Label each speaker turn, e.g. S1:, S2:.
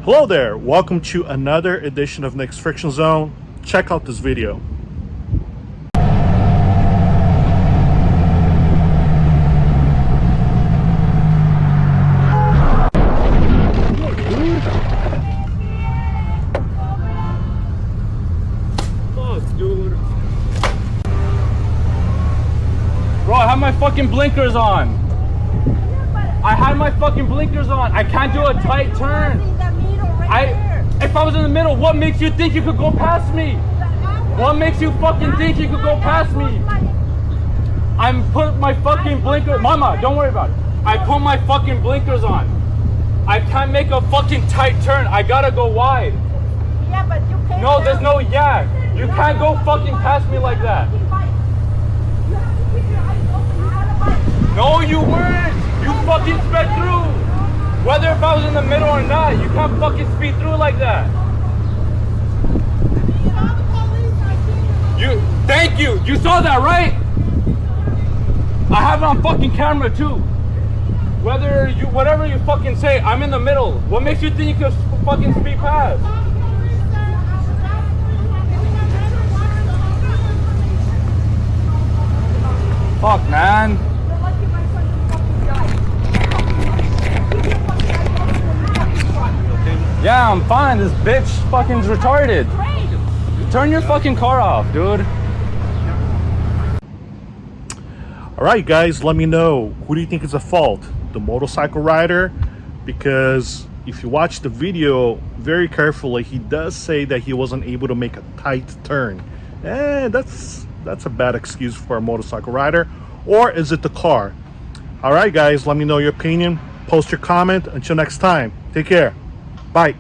S1: Hello there, welcome to another edition of Nick's Friction Zone. Check out this video.
S2: Fuck, dude. Bro, I have my fucking blinkers on. I had my fucking blinkers on. I can't do a tight turn. If I was in the middle, what makes you think you could go past me? What makes you fucking think you could go past me? I'm put my fucking blinkers. Mama, don't worry about it. I put my fucking blinkers on. I can't make a fucking tight turn. I gotta go wide.
S3: Yeah, but you can't.
S2: No, there's no yeah. You can't go fucking past me like that. No, you weren't. You fucking sped through. Whether if I was in the middle or not, you can't fucking speed through like that. Thank you. You saw that, right? I have it on fucking camera too. Whatever you fucking say, I'm in the middle. What makes you think you can fucking speed past? Fuck, man. Yeah, I'm fine. This bitch fucking retarded. Turn your fucking car off, dude.
S1: All right, guys, let me know. Who do you think is at fault? The motorcycle rider? Because if you watch the video very carefully, he does say that he wasn't able to make a tight turn. That's a bad excuse for a motorcycle rider. Or is it the car? All right, guys, let me know your opinion. Post your comment. Until next time, take care. Bye.